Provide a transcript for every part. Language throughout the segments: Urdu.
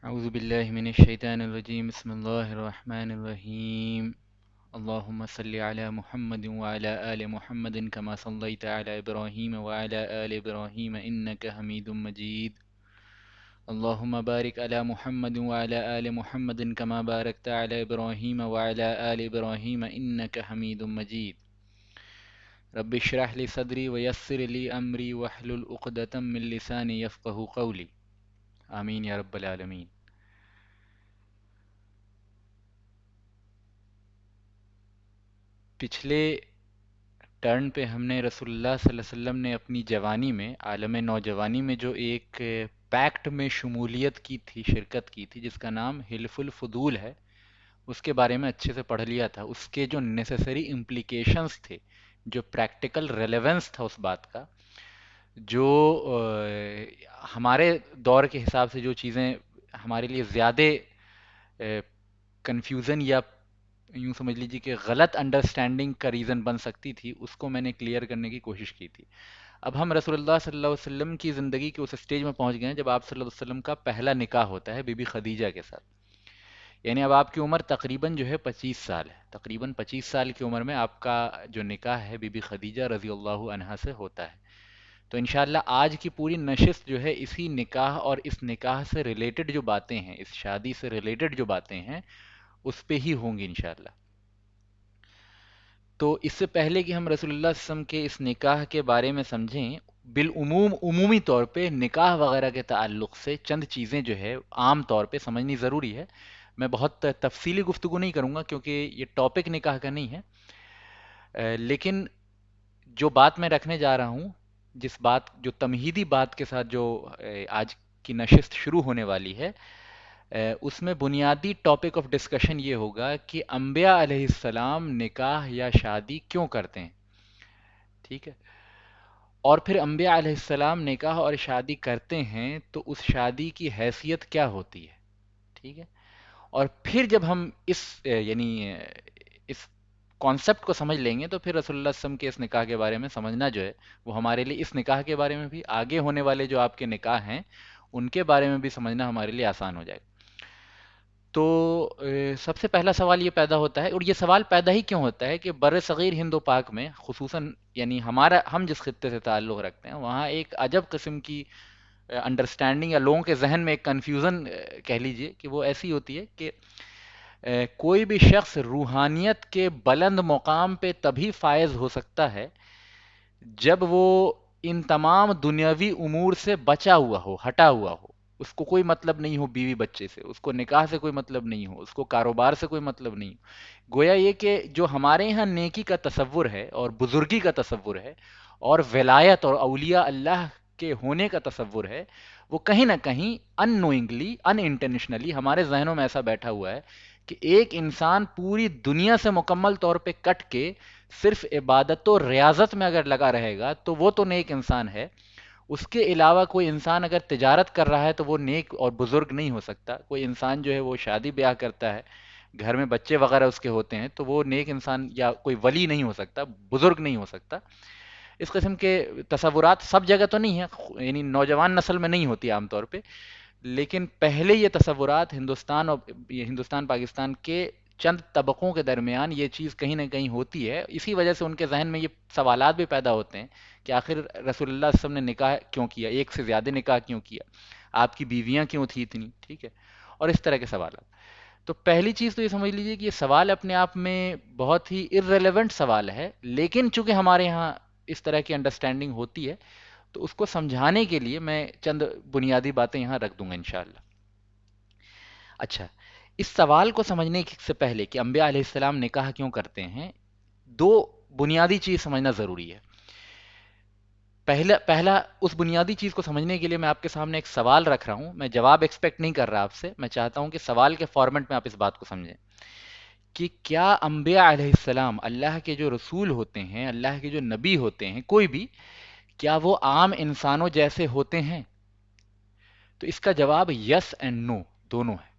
أعوذ بالله من الشيطان الرجيم بسم الله الرحمن الرحيم اللهم صل على محمد وعلى آل محمد كما صليت على إبراهيم وعلى آل إبراهيم إنك حميد مجيد اللهم بارك على محمد وعلى آل محمد كما باركت على إبراهيم وعلى آل إبراهيم إنك حميد مجيد رب اشرح لي صدري ويسر لي أمري واحلل عقدة من لساني يفقه قولي آمين يا رب العالمين. پچھلے ٹرن پہ ہم نے رسول اللہ صلی اللہ علیہ وسلم نے اپنی جوانی میں عالم نوجوانی میں جو ایک پیکٹ میں شمولیت کی تھی، شرکت کی تھی، جس کا نام حلف الفضول ہے، اس کے بارے میں اچھے سے پڑھ لیا تھا. اس کے جو نیسیسری امپلیکیشنز تھے، جو پریکٹیکل ریلیونس تھا اس بات کا، جو ہمارے دور کے حساب سے جو چیزیں ہمارے لیے زیادہ کنفیوژن یا یوں سمجھ لیجیے کہ غلط انڈرسٹینڈنگ کا ریزن بن سکتی تھی، اس کو میں نے کلیئر کرنے کی کوشش کی تھی. اب ہم رسول اللہ صلی اللہ علیہ وسلم کی زندگی کے اس اسٹیج میں پہنچ گئے ہیں جب آپ صلی اللہ علیہ وسلم کا پہلا نکاح ہوتا ہے بی بی خدیجہ کے ساتھ. یعنی اب آپ کی عمر تقریباً جو ہے 25 سال ہے. تقریباً 25 سال کی عمر میں آپ کا جو نکاح ہے بی بی خدیجہ رضی اللہ عنہا سے ہوتا ہے. تو انشاءاللہ آج کی پوری نشست جو ہے اسی نکاح اور اس نکاح سے ریلیٹڈ جو باتیں ہیں، اس شادی سے ریلیٹڈ جو باتیں ہیں، اس پہ ہی ہوں گی انشاءاللہ. تو اس سے پہلے کہ ہم رسول اللہ صلی اللہ علیہ وسلم کے اس نکاح کے بارے میں سمجھیں، بالعموم عمومی طور پہ نکاح وغیرہ کے تعلق سے چند چیزیں جو ہے عام طور پہ سمجھنی ضروری ہے. میں بہت تفصیلی گفتگو نہیں کروں گا کیونکہ یہ ٹاپک نکاح کا نہیں ہے، لیکن جو بات میں رکھنے جا رہا ہوں، جس بات جو تمہیدی بات کے ساتھ جو آج کی نشست شروع ہونے والی ہے، اس میں بنیادی ٹاپک آف ڈسکشن یہ ہوگا کہ انبیاء علیہ السلام نکاح یا شادی کیوں کرتے ہیں. ٹھیک ہے. اور پھر انبیاء علیہ السلام نکاح اور شادی کرتے ہیں تو اس شادی کی حیثیت کیا ہوتی ہے. ٹھیک ہے. اور پھر جب ہم اس یعنی اس کانسیپٹ کو سمجھ لیں گے تو پھر رسول اللہ صلی اللہ علیہ وسلم کے اس نکاح کے بارے میں سمجھنا جو ہے وہ ہمارے لیے اس نکاح کے بارے میں بھی، آگے ہونے والے جو آپ کے نکاح ہیں ان کے بارے میں بھی سمجھنا ہمارے لیے آسان ہو جائے گا. تو سب سے پہلا سوال یہ پیدا ہوتا ہے، اور یہ سوال پیدا ہی کیوں ہوتا ہے کہ بر صغیر ہند و پاک میں خصوصاً، یعنی ہم جس خطے سے تعلق رکھتے ہیں وہاں ایک عجب قسم کی انڈرسٹینڈنگ یا لوگوں کے ذہن میں ایک کنفیوژن کہہ لیجئے کہ وہ ایسی ہوتی ہے کہ کوئی بھی شخص روحانیت کے بلند مقام پہ تبھی فائز ہو سکتا ہے جب وہ ان تمام دنیاوی امور سے بچا ہوا ہو، ہٹا ہوا ہو. اس کو کوئی مطلب نہیں ہو بیوی بچے سے، اس کو نکاح سے کوئی مطلب نہیں ہو، اس کو کاروبار سے کوئی مطلب نہیں ہو. گویا یہ کہ جو ہمارے ہاں نیکی کا تصور ہے اور بزرگی کا تصور ہے اور ولایت اور اولیاء اللہ کے ہونے کا تصور ہے، وہ کہیں نہ کہیں ان نوئنگلی، ان انٹینشنلی ہمارے ذہنوں میں ایسا بیٹھا ہوا ہے کہ ایک انسان پوری دنیا سے مکمل طور پہ کٹ کے صرف عبادت و ریاضت میں اگر لگا رہے گا تو وہ تو نیک انسان ہے. اس کے علاوہ کوئی انسان اگر تجارت کر رہا ہے تو وہ نیک اور بزرگ نہیں ہو سکتا. کوئی انسان جو ہے وہ شادی بیاہ کرتا ہے، گھر میں بچے وغیرہ اس کے ہوتے ہیں، تو وہ نیک انسان یا کوئی ولی نہیں ہو سکتا، بزرگ نہیں ہو سکتا. اس قسم کے تصورات سب جگہ تو نہیں ہیں، یعنی نوجوان نسل میں نہیں ہوتی عام طور پہ، لیکن پہلے یہ تصورات ہندوستان اور یہ ہندوستان پاکستان کے چند طبقوں کے درمیان یہ چیز کہیں نہ کہیں ہوتی ہے. اسی وجہ سے ان کے ذہن میں یہ سوالات بھی پیدا ہوتے ہیں کہ آخر رسول اللہ صلی اللہ علیہ وسلم نے نکاح کیوں کیا، ایک سے زیادہ نکاح کیوں کیا، آپ کی بیویاں کیوں تھی اتنی. ٹھیک ہے. اور اس طرح کے سوالات. تو پہلی چیز تو یہ سمجھ لیجئے کہ یہ سوال اپنے آپ میں بہت ہی ارریلیونٹ سوال ہے، لیکن چونکہ ہمارے یہاں اس طرح کی انڈرسٹینڈنگ ہوتی ہے تو اس کو سمجھانے کے لیے میں چند بنیادی باتیں یہاں رکھ دوں گا انشاءاللہ. اچھا، اس سوال کو سمجھنے سے پہلے کہ انبیاء علیہ السلام نکاح کیوں کرتے ہیں، دو بنیادی چیز سمجھنا ضروری ہے. پہلا اس بنیادی چیز کو سمجھنے کے لیے میں آپ کے سامنے ایک سوال رکھ رہا ہوں. میں جواب ایکسپیکٹ نہیں کر رہا آپ سے، میں چاہتا ہوں کہ سوال کے فارمیٹ میں آپ اس بات کو سمجھیں کہ کیا انبیاء علیہ السلام اللہ کے جو رسول ہوتے ہیں، اللہ کے جو نبی ہوتے ہیں، کوئی بھی، کیا وہ عام انسانوں جیسے ہوتے ہیں؟ تو اس کا جواب یس اینڈ نو دونوں ہے.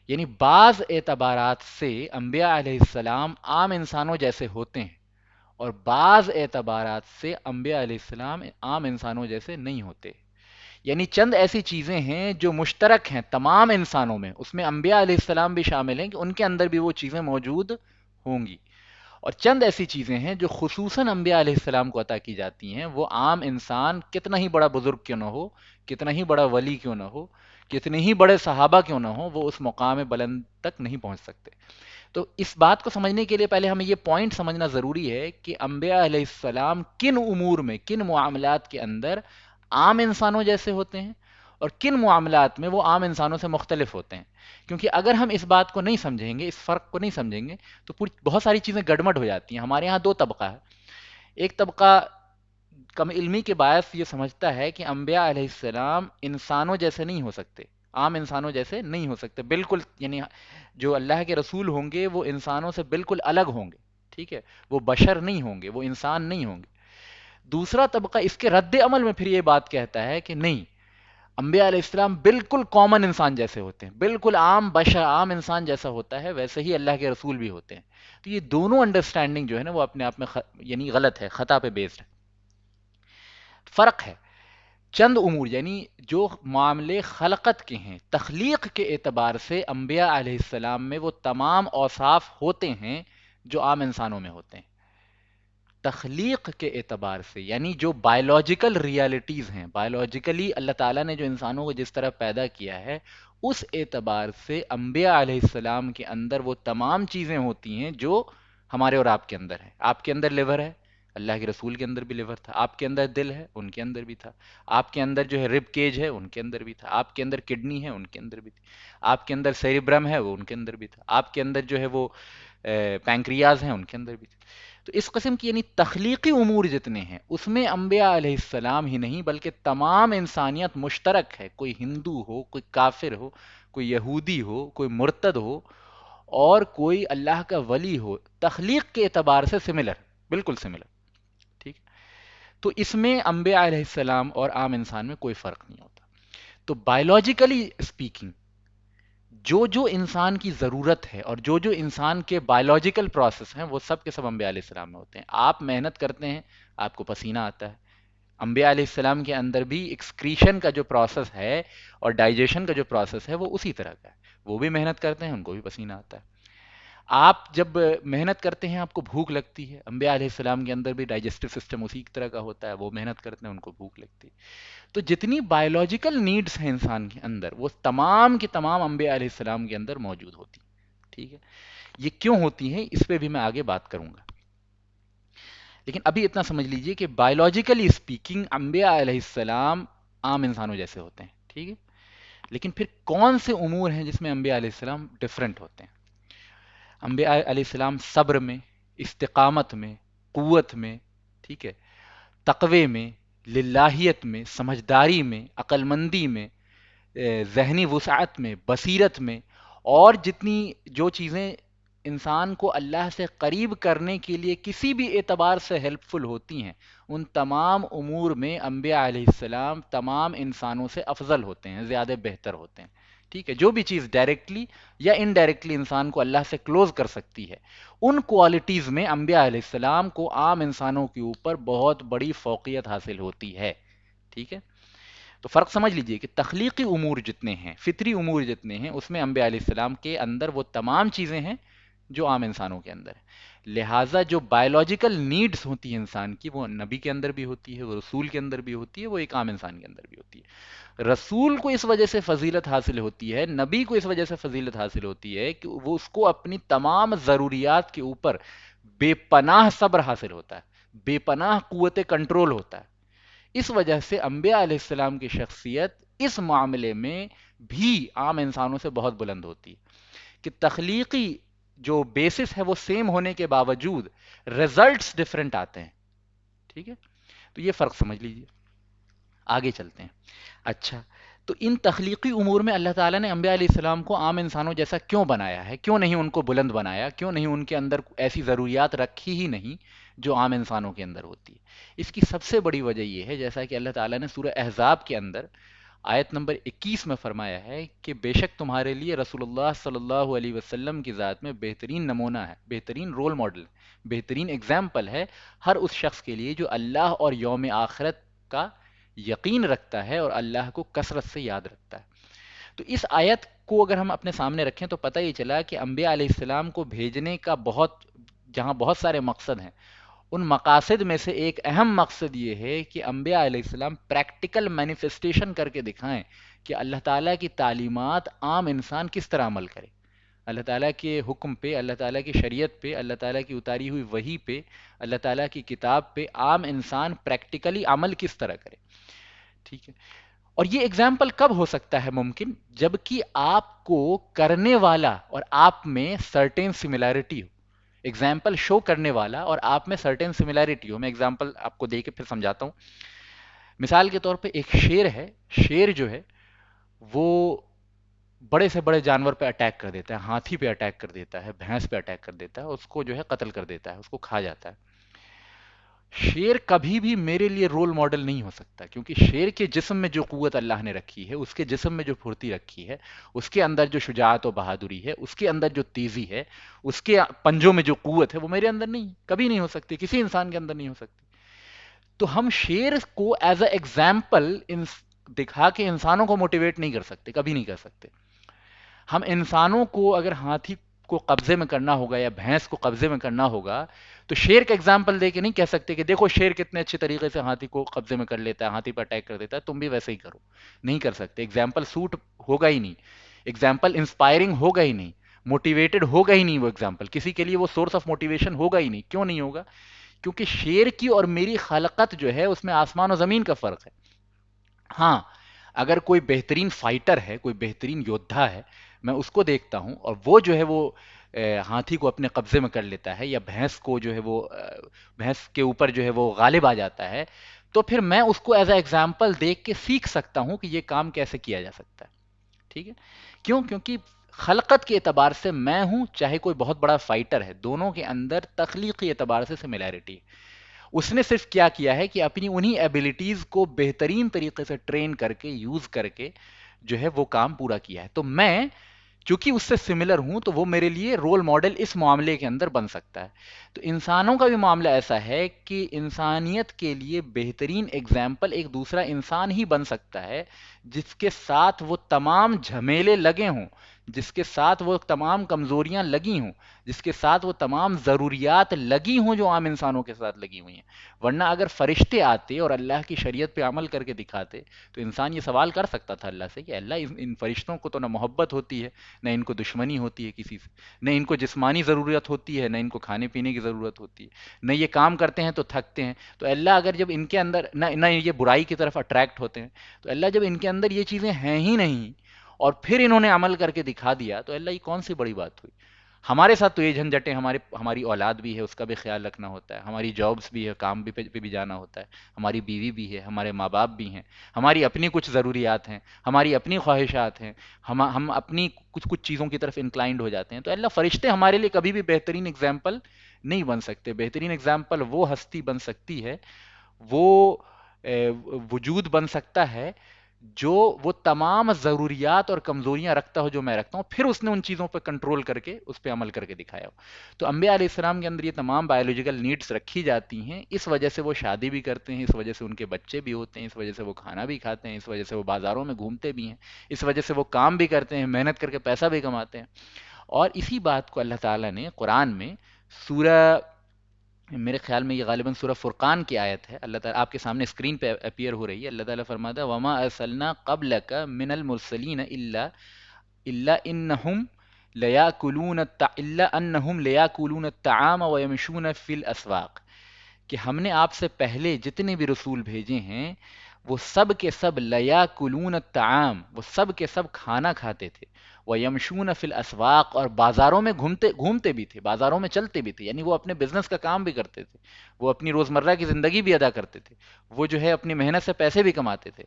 یعنی بعض اعتبارات سے انبیاء علیہ السلام عام انسانوں جیسے ہوتے ہیں، اور بعض اعتبارات سے انبیاء علیہ السلام عام انسانوں جیسے نہیں ہوتے. یعنی چند ایسی چیزیں ہیں جو مشترک ہیں تمام انسانوں میں، اس میں انبیاء علیہ السلام بھی شامل ہیں کہ ان کے اندر بھی وہ چیزیں موجود ہوں گی، اور چند ایسی چیزیں ہیں جو خصوصاً انبیاء علیہ السلام کو عطا کی جاتی ہیں، وہ عام انسان کتنا ہی بڑا بزرگ کیوں نہ ہو، کتنا ہی بڑا ولی کیوں نہ ہو، کتنے ہی بڑے صحابہ کیوں نہ ہو، وہ اس مقام بلند تک نہیں پہنچ سکتے۔ تو اس بات کو سمجھنے کے لیے پہلے ہمیں یہ پوائنٹ سمجھنا ضروری ہے کہ انبیاء علیہ السلام کن امور میں، کن معاملات کے اندر عام انسانوں جیسے ہوتے ہیں، اور کن معاملات میں وہ عام انسانوں سے مختلف ہوتے ہیں۔ کیونکہ اگر ہم اس بات کو نہیں سمجھیں گے، اس فرق کو نہیں سمجھیں گے، تو بہت ساری چیزیں گڑمٹ ہو جاتی ہیں۔ ہمارے یہاں دو طبقہ ہے، ایک طبقہ کم علمی کے باعث یہ سمجھتا ہے کہ انبیاء علیہ السلام انسانوں جیسے نہیں ہو سکتے، عام انسانوں جیسے نہیں ہو سکتے، بالکل، یعنی جو اللہ کے رسول ہوں گے وہ انسانوں سے بالکل الگ ہوں گے، ٹھیک ہے، وہ بشر نہیں ہوں گے، وہ انسان نہیں ہوں گے۔ دوسرا طبقہ اس کے رد عمل میں پھر یہ بات کہتا ہے کہ نہیں، انبیاء علیہ السلام بالکل کامن انسان جیسے ہوتے ہیں، بالکل عام بشر، عام انسان جیسا ہوتا ہے ویسے ہی اللہ کے رسول بھی ہوتے ہیں۔ تو یہ دونوں انڈرسٹینڈنگ جو ہے نا وہ اپنے آپ میں یعنی غلط ہے، خطا پہ بیسڈ ہے، فرق ہے۔ چند امور یعنی جو معاملے خلقت کے ہیں، تخلیق کے اعتبار سے انبیاء علیہ السلام میں وہ تمام اوصاف ہوتے ہیں جو عام انسانوں میں ہوتے ہیں۔ تخلیق کے اعتبار سے یعنی جو بائیولوجیکل ریالٹیز ہیں، بائیولوجیکلی اللہ تعالیٰ نے جو انسانوں کو جس طرح پیدا کیا ہے، اس اعتبار سے انبیاء علیہ السلام کے اندر وہ تمام چیزیں ہوتی ہیں جو ہمارے اور آپ کے اندر ہے۔ آپ کے اندر لیور ہے، اللہ کے رسول کے اندر بھی لیور تھا۔ آپ کے اندر دل ہے، ان کے اندر بھی تھا۔ آپ کے اندر جو ہے رب کیج ہے، ان کے اندر بھی تھا۔ آپ کے اندر کڈنی ہے، ان کے اندر بھی تھی۔ آپ کے اندر سیریبرم ہے، وہ ان کے اندر بھی تھا۔ آپ کے اندر جو ہے وہ پینکریاز ہیں، ان کے اندر بھی تھی۔ تو اس قسم کی یعنی تخلیقی امور جتنے ہیں اس میں انبیاء علیہ السلام ہی نہیں بلکہ تمام انسانیت مشترک ہے، کوئی ہندو ہو، کوئی کافر ہو، کوئی یہودی ہو، کوئی مرتد ہو، اور کوئی اللہ کا ولی ہو، تخلیق کے اعتبار سے سملر، بالکل سملر، ٹھیک۔ تو اس میں انبیاء علیہ السلام اور عام انسان میں کوئی فرق نہیں ہوتا۔ تو بائیولوجیکلی اسپیکنگ جو جو انسان کی ضرورت ہے اور جو جو انسان کے بائیولوجیکل پروسیس ہیں وہ سب کے سب انبیاء علیہ السلام میں ہوتے ہیں۔ آپ محنت کرتے ہیں، آپ کو پسینہ آتا ہے، انبیاء علیہ السلام کے اندر بھی ایکسکریشن کا جو پروسیس ہے اور ڈائجیشن کا جو پروسیس ہے وہ اسی طرح کا ہے، وہ بھی محنت کرتے ہیں، ان کو بھی پسینہ آتا ہے۔ آپ جب محنت کرتے ہیں آپ کو بھوک لگتی ہے، انبیاء علیہ السلام کے اندر بھی ڈائجسٹو سسٹم اسی طرح کا ہوتا ہے، وہ محنت کرتے ہیں، ان کو بھوک لگتی ہے۔ تو جتنی بایولوجیکل نیڈز ہیں انسان کے اندر وہ تمام کی تمام انبیاء علیہ السلام کے اندر موجود ہوتی ہیں، ٹھیک ہے۔ یہ کیوں ہوتی ہیں اس پہ بھی میں آگے بات کروں گا، لیکن ابھی اتنا سمجھ لیجئے کہ بایولوجیکلی اسپیکنگ انبیاء علیہ السلام عام انسانوں جیسے ہوتے ہیں، ٹھیک ہے۔ لیکن پھر کون سے امور ہیں جس میں انبیاء علیہ السلام ڈفرنٹ ہوتے ہیں؟ انبیاء علیہ السلام صبر میں، استقامت میں، قوت میں، ٹھیک ہے، تقوی میں، للہیت میں، سمجھداری میں، عقل مندی میں، ذہنی وسعت میں، بصیرت میں، اور جتنی جو چیزیں انسان کو اللہ سے قریب کرنے کے لیے کسی بھی اعتبار سے ہیلپ فل ہوتی ہیں، ان تمام امور میں انبیاء علیہ السلام تمام انسانوں سے افضل ہوتے ہیں، زیادہ بہتر ہوتے ہیں، ٹھیک ہے۔ جو بھی چیز ڈائریکٹلی یا انڈائریکٹلی انسان کو اللہ سے کلوز کر سکتی ہے، ان کوالٹیز میں انبیاء علیہ السلام کو عام انسانوں کے اوپر بہت بڑی فوقیت حاصل ہوتی ہے، ٹھیک ہے۔ تو فرق سمجھ لیجئے کہ تخلیقی امور جتنے ہیں، فطری امور جتنے ہیں، اس میں انبیاء علیہ السلام کے اندر وہ تمام چیزیں ہیں جو عام انسانوں کے اندر ہے۔ لہٰذا جو بایولوجیکل نیڈز ہوتی ہیں انسان کی، وہ نبی کے اندر بھی ہوتی ہے، وہ رسول کے اندر بھی ہوتی ہے، وہ ایک عام انسان کے اندر بھی ہوتی ہے۔ رسول کو اس وجہ سے فضیلت حاصل ہوتی ہے، نبی کو اس وجہ سے فضیلت حاصل ہوتی ہے کہ وہ اس کو اپنی تمام ضروریات کے اوپر بے پناہ صبر حاصل ہوتا ہے، بے پناہ قوت کنٹرول ہوتا ہے۔ اس وجہ سے انبیاء علیہ السلام کی شخصیت اس معاملے میں بھی عام انسانوں سے بہت بلند ہوتی ہے کہ تخلیقی جو بیسس ہے وہ سیم ہونے کے باوجود ریزلٹس ڈفرنٹ آتے ہیں، ٹھیک ہے۔ تو یہ فرق سمجھ لیجئے، آگے چلتے ہیں۔ اچھا، تو ان تخلیقی امور میں اللہ تعالیٰ نے انبیاء علیہ السلام کو عام انسانوں جیسا کیوں بنایا ہے؟ کیوں نہیں ان کو بلند بنایا؟ کیوں نہیں ان کے اندر ایسی ضروریات رکھی ہی نہیں جو عام انسانوں کے اندر ہوتی ہے؟ اس کی سب سے بڑی وجہ یہ ہے، جیسا کہ اللہ تعالیٰ نے سورہ احزاب کے اندر آیت نمبر 21 میں فرمایا ہے کہ بے شک تمہارے لیے رسول اللہ صلی اللہ علیہ وسلم کی ذات میں بہترین نمونہ ہے، بہترین رول ماڈل، بہترین اگزامپل ہے ہر اس شخص کے لیے جو اللہ اور یوم آخرت کا یقین رکھتا ہے اور اللہ کو کثرت سے یاد رکھتا ہے۔ تو اس آیت کو اگر ہم اپنے سامنے رکھیں تو پتہ یہ چلا کہ انبیاء علیہ السلام کو بھیجنے کا جہاں بہت سارے مقصد ہیں، ان مقاصد میں سے ایک اہم مقصد یہ ہے کہ انبیاء علیہ السلام پریکٹیکل مینیفیسٹیشن کر کے دکھائیں کہ اللہ تعالیٰ کی تعلیمات عام انسان کس طرح عمل کرے، اللہ تعالیٰ کے حکم پہ، اللہ تعالیٰ کی شریعت پہ، اللہ تعالیٰ کی اتاری ہوئی وحی پہ، اللہ تعالیٰ کی کتاب پہ عام انسان پریکٹیکلی عمل کس طرح کرے۔ ٹھیک ہے، اور یہ ایگزامپل کب ہو سکتا ہے ممکن؟ جبکہ آپ کو کرنے والا اور آپ میں سرٹین سملیرٹی ہو، ایگزامپل شو کرنے والا اور آپ میں سرٹین سملیرٹی ہو۔ میں ایگزامپل آپ کو دے کے پھر سمجھاتا ہوں۔ مثال کے طور پہ ایک شیر ہے، شیر جو ہے وہ بڑے سے بڑے جانور پہ اٹیک کر دیتا ہے، ہاتھی پہ اٹیک کر دیتا ہے، بھینس پہ اٹیک کر دیتا ہے، اس کو جو ہے قتل کر دیتا ہے، اس کو کھا جاتا ہے۔ شیر کبھی بھی میرے لیے رول ماڈل نہیں ہو سکتا، کیونکہ شیر کے جسم میں جو قوت اللہ نے رکھی ہے، اس کے جسم میں جو پھرتی رکھی ہے، اس کے اندر جو شجاعت و بہادری ہے، اس کے اندر جو تیزی ہے، اس کے پنجوں میں جو قوت ہے، وہ میرے اندر نہیں، کبھی نہیں ہو سکتی، کسی انسان کے اندر نہیں ہو سکتی۔ تو ہم شیر کو ایز اے ایگزامپل دکھا کے انسانوں کو موٹیویٹ نہیں کر سکتے، کبھی نہیں کر سکتے۔ ہم انسانوں کو اگر ہاتھی کو قبضے میں کرنا ہوگا یا بھینس کو قبضے میں کرنا ہوگا تو شیر کا ایگزامپل دے کے نہیں کہہ سکتے کہ دیکھو شیر کتنے اچھے طریقے سے ہاتھی کو قبضے میں کر لیتا ہے، ہاتھی پر اٹیک کر دیتا ہے، تم بھی ویسے ہی کرو۔ نہیں کر سکتے، ایگزامپل سوٹ ہوگا ہی نہیں، ایگزامپل انسپائرنگ ہوگا ہی نہیں، موٹیویٹڈ ہوگا ہی نہیں وہ ایگزامپل، کسی کے لیے وہ سورس آف موٹیویشن ہوگا ہی نہیں۔ کیوں نہیں ہوگا؟ کیونکہ شیر کی اور میری خلقت جو ہے اس میں آسمان و زمین کا فرق ہے۔ ہاں، اگر کوئی بہترین فائٹر ہے، کوئی بہترین یودھا ہے، میں اس کو دیکھتا ہوں اور وہ جو ہے وہ ہاتھی کو اپنے قبضے میں کر لیتا ہے یا بھینس کو جو ہے وہ بھینس کے اوپر جو ہے وہ غالب آ جاتا ہے، تو پھر میں اس کو ایز اے ایگزامپل دیکھ کے سیکھ سکتا ہوں کہ یہ کام کیسے کیا جا سکتا ہے۔ ٹھیک ہے، کیوں؟ کیونکہ خلقت کے اعتبار سے میں ہوں چاہے کوئی بہت بڑا فائٹر ہے، دونوں کے اندر تخلیقی اعتبار سے سملیرٹی ہے۔ اس نے صرف کیا کیا ہے کہ اپنی انہی ایبیلٹیز کو بہترین طریقے سے ٹرین کر کے، یوز کر کے جو ہے وہ کام پورا کیا ہے۔ تو میں چونکہ اس سے سملر ہوں تو وہ میرے لیے رول ماڈل اس معاملے کے اندر بن سکتا ہے۔ تو انسانوں کا بھی معاملہ ایسا ہے کہ انسانیت کے لیے بہترین ایگزامپل ایک دوسرا انسان ہی بن سکتا ہے جس کے ساتھ وہ تمام جھمیلے لگے ہوں، جس کے ساتھ وہ تمام کمزوریاں لگی ہوں، جس کے ساتھ وہ تمام ضروریات لگی ہوں جو عام انسانوں کے ساتھ لگی ہوئی ہیں۔ ورنہ اگر فرشتے آتے اور اللہ کی شریعت پہ عمل کر کے دکھاتے تو انسان یہ سوال کر سکتا تھا اللہ سے کہ اللہ ان فرشتوں کو تو نہ محبت ہوتی ہے، نہ ان کو دشمنی ہوتی ہے کسی سے، نہ ان کو جسمانی ضرورت ہوتی ہے، نہ ان کو کھانے پینے کی ضرورت ہوتی ہے، نہ یہ کام کرتے ہیں تو تھکتے ہیں، تو اللہ اگر جب ان کے اندر نہ یہ برائی کی طرف اٹریکٹ ہوتے ہیں، تو اللہ جب ان کے اندر یہ چیزیں ہیں ہی نہیں اور پھر انہوں نے عمل کر کے دکھا دیا تو اللہ یہ کون سی بڑی بات ہوئی؟ ہمارے ساتھ تو یہ جھنجھٹیں، ہماری اولاد بھی ہے، اس کا بھی خیال رکھنا ہوتا ہے، ہماری جابس بھی ہے، کام بھی پہ بھی جانا ہوتا ہے، ہماری بیوی بھی ہے، ہمارے ماں باپ بھی ہیں، ہماری اپنی کچھ ضروریات ہیں، ہماری اپنی خواہشات ہیں، ہم اپنی کچھ چیزوں کی طرف انکلائنڈ ہو جاتے ہیں۔ تو اللہ فرشتے ہمارے لیے کبھی بھی بہترین ایگزامپل نہیں بن سکتے۔ بہترین ایگزامپل وہ ہستی بن سکتی ہے، وہ وجود بن سکتا ہے جو وہ تمام ضروریات اور کمزوریاں رکھتا ہو جو میں رکھتا ہوں، پھر اس نے ان چیزوں پہ کنٹرول کر کے اس پہ عمل کر کے دکھایا ہو۔ تو انبیاء علیہ السلام کے اندر یہ تمام بایولوجیکل نیڈز رکھی جاتی ہیں، اس وجہ سے وہ شادی بھی کرتے ہیں، اس وجہ سے ان کے بچے بھی ہوتے ہیں، اس وجہ سے وہ کھانا بھی کھاتے ہیں، اس وجہ سے وہ بازاروں میں گھومتے بھی ہیں، اس وجہ سے وہ کام بھی کرتے ہیں، محنت کر کے پیسہ بھی کماتے ہیں۔ اور اسی بات کو اللہ تعالیٰ نے قرآن میں سورہ، میرے خیال میں یہ غالباً سورہ فرقان کی آیت ہے، اللہ تعالیٰ آپ کے سامنے اسکرین پہ اپیئر ہو رہی ہے، اللہ تعالیٰ فرماتا ہے وَمَا أَرْسَلْنَا قَبْلَكَ مِنَ الْمُرْسَلِينَ إِلَّا أَنَّهُمْ لَيَأْكُلُونَ الطَّعَامَ وَيَمْشُونَ فِي الْأَسْوَاقِ، کہ ہم نے آپ سے پہلے جتنے بھی رسول بھیجے ہیں وہ سب کے سب لیاکلون الطعام، وہ سب کے سب کھانا کھاتے تھے، ویمشون فی الاسواق، اور بازاروں میں گھومتے بھی تھے، بازاروں میں چلتے بھی تھے، یعنی وہ اپنے بزنس کا کام بھی کرتے تھے، وہ اپنی روزمرہ کی زندگی بھی ادا کرتے تھے، وہ جو ہے اپنی محنت سے پیسے بھی کماتے تھے۔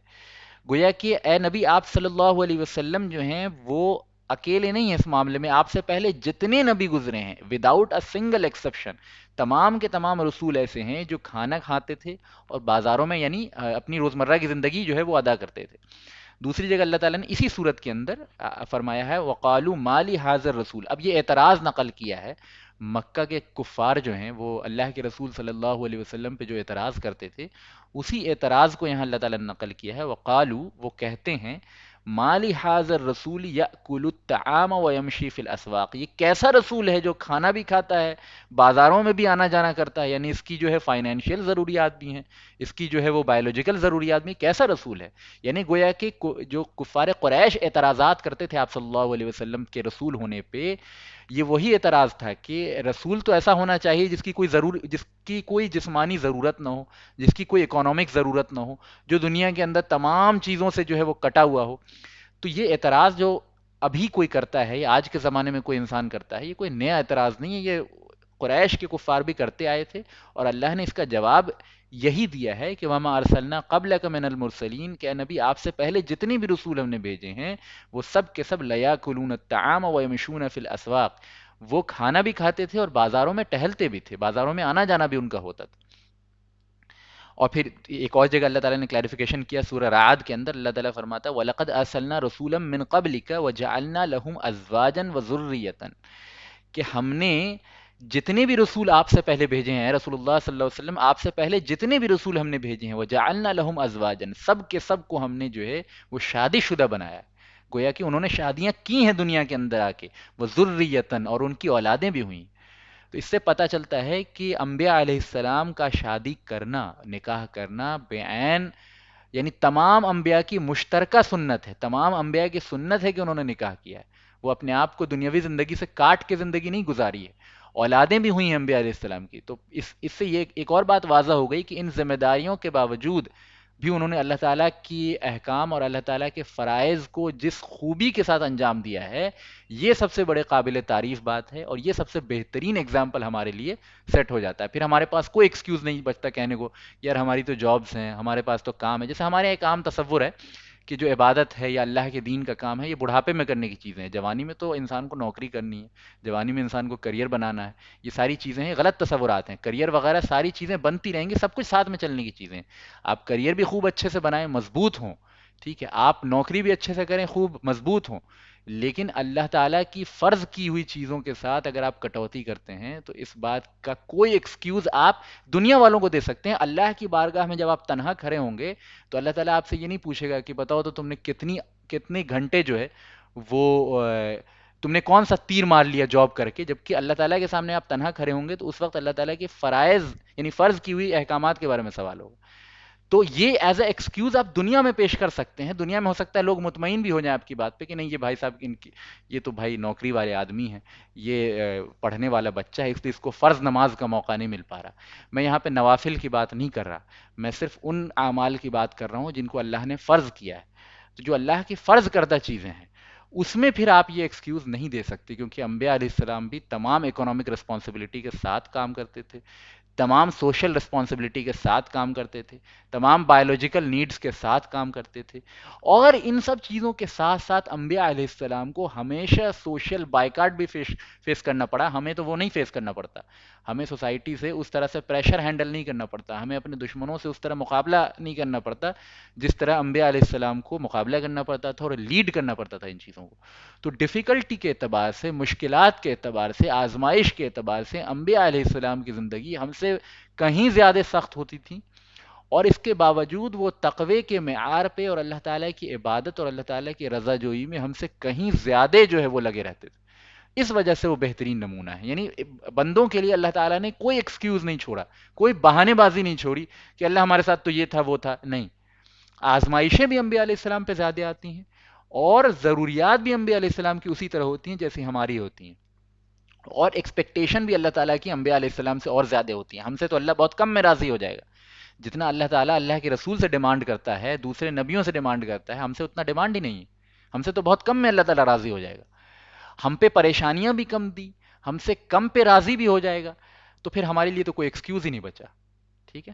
گویا کہ اے نبی آپ صلی اللہ علیہ وسلم جو ہیں وہ اکیلے نہیں ہیں اس معاملے میں، آپ سے پہلے جتنے نبی گزرے ہیں وداؤٹ اے سنگل ایکسیپشن، تمام کے تمام رسول ایسے ہیں جو کھانا کھاتے تھے اور بازاروں میں یعنی اپنی روزمرہ کی زندگی جو ہے وہ ادا کرتے تھے۔ دوسری جگہ اللہ تعالیٰ نے اسی صورت کے اندر فرمایا ہے وقالو مالی حاضر رسول. اب یہ اعتراض نقل کیا ہے مکہ کے کفار جو ہیں، وہ اللہ کے رسول صلی اللہ علیہ وسلم پہ جو اعتراض کرتے تھے، اسی اعتراض کو یہاں اللہ تعالیٰ نے نقل کیا ہے. وقالو، وہ کہتے ہیں، مالی حاضر رسول یأکل الطعام ویمشی فی الاسواق، یہ کیسا رسول ہے جو کھانا بھی کھاتا ہے، بازاروں میں بھی آنا جانا کرتا ہے، یعنی اس کی جو ہے فائنینشیل ضروریات بھی ہیں، اس کی جو ہے وہ بایولوجیکل ضروریات بھی. کیسا رسول ہے؟ یعنی گویا کہ جو کفار قریش اعتراضات کرتے تھے آپ صلی اللہ علیہ وسلم کے رسول ہونے پہ، یہ وہی اعتراض تھا کہ رسول تو ایسا ہونا چاہیے جس کی کوئی جسمانی ضرورت نہ ہو، جس کی کوئی اکنامک ضرورت نہ ہو، جو دنیا کے اندر تمام چیزوں سے جو ہے وہ کٹا ہوا ہو. تو یہ اعتراض جو ابھی کوئی کرتا ہے یا آج کے زمانے میں کوئی انسان کرتا ہے، یہ کوئی نیا اعتراض نہیں ہے، یہ قریش کے کفار بھی کرتے آئے تھے، اور اللہ نے اس کا جواب یہی دیا ہے کہ وما ارسلنا قبلک من المرسلین، کہ اے نبی آپ سے پہلے جتنی بھی رسول ہم نے بھیجے ہیں وہ سب کے سب لیاکلون الطعام ویمشون فی الاسواق، وہ کھانا بھی کھاتے تھے اور بازاروں میں ٹہلتے بھی تھے، بازاروں میں آنا جانا بھی ان کا ہوتا تھا. اور پھر ایک اور جگہ اللہ تعالیٰ نے کلیریفیکیشن کیا سورہ رعد کے اندر، اللہ تعالیٰ فرماتا ہے وَلَقَدْ أَرْسَلْنَا رَسُولًا مِّن قَبْلِكَ وَجَعَلْنَا لَهُمْ أَزْوَاجًا وَذُرِّيَّةً، کہ ہم نے جتنے بھی رسول آپ سے پہلے بھیجے ہیں، رسول اللہ صلی اللہ علیہ وسلم آپ سے پہلے جتنے بھی رسول ہم نے بھیجے ہیں، وَجَعَلْنَا لَهُمْ أَزْوَاجًا، سب کے سب کو ہم نے جو ہے وہ شادی شدہ بنایا ہے، گویا کہ انہوں نے شادیاں کی ہیں دنیا کے اندر آ کے، وَذُرِّيَّةً، اور ان کی اولادیں بھی ہوئیں. تو اس سے پتہ چلتا ہے کہ انبیاء علیہ السلام کا شادی کرنا، نکاح کرنا بعین، یعنی تمام انبیاء کی مشترکہ سنت ہے، تمام انبیاء کی سنت ہے کہ انہوں نے نکاح کیا ہے. وہ اپنے آپ کو دنیاوی زندگی سے کاٹ کے زندگی نہیں گزاری ہے، اولادیں بھی ہوئی ہیں انبیاء علیہ السلام کی. تو اس سے یہ ایک اور بات واضح ہو گئی کہ ان ذمہ داریوں کے باوجود بھی انہوں نے اللہ تعالیٰ کی احکام اور اللہ تعالیٰ کے فرائض کو جس خوبی کے ساتھ انجام دیا ہے، یہ سب سے بڑے قابل تعریف بات ہے، اور یہ سب سے بہترین اگزامپل ہمارے لیے سیٹ ہو جاتا ہے. پھر ہمارے پاس کوئی ایکسکیوز نہیں بچتا کہنے کو یار ہماری تو جابس ہیں، ہمارے پاس تو کام ہے. جیسے ہمارے ایک عام تصور ہے کہ جو عبادت ہے یا اللہ کے دین کا کام ہے یہ بڑھاپے میں کرنے کی چیزیں ہیں، جوانی میں تو انسان کو نوکری کرنی ہے، جوانی میں انسان کو کریئر بنانا ہے، یہ ساری چیزیں ہیں. غلط تصورات ہیں، کریئر وغیرہ ساری چیزیں بنتی رہیں گی، سب کچھ ساتھ میں چلنے کی چیزیں ہیں. آپ کریئر بھی خوب اچھے سے بنائیں، مضبوط ہوں، ٹھیک ہے، آپ نوکری بھی اچھے سے کریں، خوب مضبوط ہوں، لیکن اللہ تعالیٰ کی فرض کی ہوئی چیزوں کے ساتھ اگر آپ کٹوتی کرتے ہیں تو اس بات کا کوئی ایکسکیوز آپ دنیا والوں کو دے سکتے ہیں. اللہ کی بارگاہ میں جب آپ تنہا کھڑے ہوں گے تو اللہ تعالیٰ آپ سے یہ نہیں پوچھے گا کہ بتاؤ تو تم نے کتنی گھنٹے جو ہے وہ تم نے کون سا تیر مار لیا جاب کر کے، جبکہ اللہ تعالیٰ کے سامنے آپ تنہا کھڑے ہوں گے تو اس وقت اللہ تعالیٰ کے فرائض یعنی فرض کی ہوئی احکامات کے بارے میں سوال ہوگا. تو یہ ایز اے ایکسکیوز آپ دنیا میں پیش کر سکتے ہیں، دنیا میں ہو سکتا ہے لوگ مطمئن بھی ہو جائیں آپ کی بات پہ کہ نہیں یہ بھائی صاحب یہ تو بھائی نوکری والے آدمی ہیں، یہ پڑھنے والا بچہ ہے، اس لیے اس کو فرض نماز کا موقع نہیں مل پا رہا. میں یہاں پہ نوافل کی بات نہیں کر رہا، میں صرف ان اعمال کی بات کر رہا ہوں جن کو اللہ نے فرض کیا ہے. تو جو اللہ کی فرض کردہ چیزیں ہیں اس میں پھر آپ یہ ایکسکیوز نہیں دے سکتے، کیونکہ انبیاء علیہ السلام بھی تمام اکنامک رسپانسبلٹی کے ساتھ کام کرتے تھے، تمام سوشل رسپانسبلٹی کے ساتھ کام کرتے تھے، تمام بایولوجیکل نیڈز کے ساتھ کام کرتے تھے، اور ان سب چیزوں کے ساتھ ساتھ انبیاء علیہ السلام کو ہمیشہ سوشل بائیکاٹ بھی فیس کرنا پڑا. ہمیں تو وہ نہیں فیس کرنا پڑتا، ہمیں سوسائٹی سے اس طرح سے پریشر ہینڈل نہیں کرنا پڑتا، ہمیں اپنے دشمنوں سے اس طرح مقابلہ نہیں کرنا پڑتا جس طرح انبیاء علیہ السلام کو مقابلہ کرنا پڑتا تھا اور لیڈ کرنا پڑتا تھا ان چیزوں کو. تو ڈیفیکلٹی کے اعتبار سے، مشکلات کے اعتبار سے، آزمائش کے اعتبار سے انبیاء علیہ السلام کی زندگی ہم سے کہیں زیادہ سخت ہوتی تھی، اور اس کے باوجود وہ تقوی کے معیار پہ اور اللہ تعالیٰ کی عبادت اور اللہ تعالیٰ کی رضا جوئی میں ہم سے کہیں زیادہ جو ہے وہ لگے رہتے تھے. اس وجہ سے وہ بہترین نمونہ ہے. یعنی بندوں کے لیے اللہ تعالیٰ نے کوئی ایکسکیوز نہیں چھوڑا، کوئی بہانے بازی نہیں چھوڑی کہ اللہ ہمارے ساتھ تو یہ تھا وہ تھا، نہیں. آزمائشیں بھی انبیاء علیہ السلام پہ زیادہ آتی ہیں، اور ضروریات بھی انبیاء علیہ السلام کی اسی طرح ہوتی ہیں جیسی ہماری ہوتی ہیں، اور ایکسپیکٹیشن بھی اللہ تعالیٰ کی انبیاء علیہ السلام سے اور زیادہ ہوتی ہیں. ہم سے تو اللہ بہت کم میں راضی ہو جائے گا، جتنا اللہ تعالیٰ اللہ کے رسول سے ڈیمانڈ کرتا ہے، دوسرے نبیوں سے ڈیمانڈ کرتا ہے، ہم سے اتنا ڈیمانڈ ہی نہیں ہے. ہم سے تو بہت کم میں اللہ تعالیٰ راضی ہو جائے گا. ہم پہ پریشانیاں بھی کم دی، ہم سے کم پہ راضی بھی ہو جائے گا، تو پھر ہمارے لیے تو کوئی ایکسکیوز ہی نہیں بچا. ٹھیک ہے،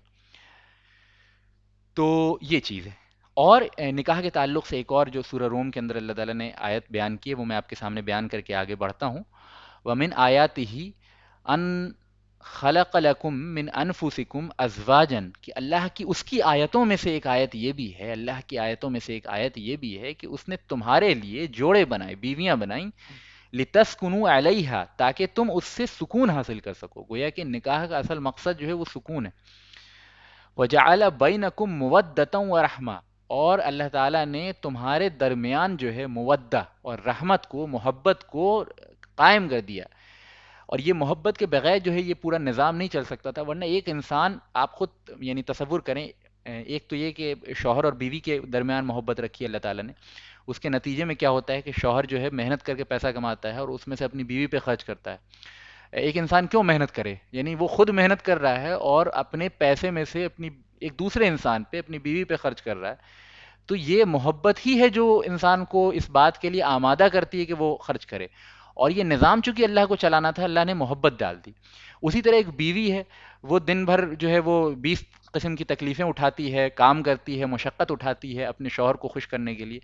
تو یہ چیز ہے. اور نکاح کے تعلق سے ایک اور جو سورہ روم کے اندر اللہ تعالیٰ نے آیت بیان کی ہے وہ میں آپ کے سامنے بیان کر کے آگے بڑھتا ہوں. وَمِنْ آیَاتِهِ أَنْ خلق لکم من انفسکم ازواجن، کہ اللہ کی اس کی آیتوں میں سے ایک آیت یہ بھی ہے، اللہ کی آیتوں میں سے ایک آیت یہ بھی ہے کہ اس نے تمہارے لیے جوڑے بنائے، بیویاں بنائیں، لتسکنوا علیہا، تاکہ تم اس سے سکون حاصل کر سکو، گویا کہ نکاح کا اصل مقصد جو ہے وہ سکون ہے۔ وجعل بینکم مودۃ ورحمہ، اور اللہ تعالیٰ نے تمہارے درمیان جو ہے مودہ اور رحمت کو، محبت کو قائم کر دیا۔ اور یہ محبت کے بغیر جو ہے یہ پورا نظام نہیں چل سکتا تھا، ورنہ ایک انسان، آپ خود یعنی تصور کریں، ایک تو یہ کہ شوہر اور بیوی کے درمیان محبت رکھی ہے اللہ تعالیٰ نے، اس کے نتیجے میں کیا ہوتا ہے کہ شوہر جو ہے محنت کر کے پیسہ کماتا ہے اور اس میں سے اپنی بیوی پہ خرچ کرتا ہے۔ ایک انسان کیوں محنت کرے؟ یعنی وہ خود محنت کر رہا ہے اور اپنے پیسے میں سے اپنی ایک دوسرے انسان پہ، اپنی بیوی پہ خرچ کر رہا ہے۔ تو یہ محبت ہی ہے جو انسان کو اس بات کے لیے آمادہ کرتی ہے کہ وہ خرچ کرے، اور یہ نظام چونکہ اللہ کو چلانا تھا، اللہ نے محبت ڈال دی۔ اسی طرح ایک بیوی ہے، وہ دن بھر جو ہے وہ 20 قسم کی تکلیفیں اٹھاتی ہے، کام کرتی ہے، مشقت اٹھاتی ہے اپنے شوہر کو خوش کرنے کے لیے،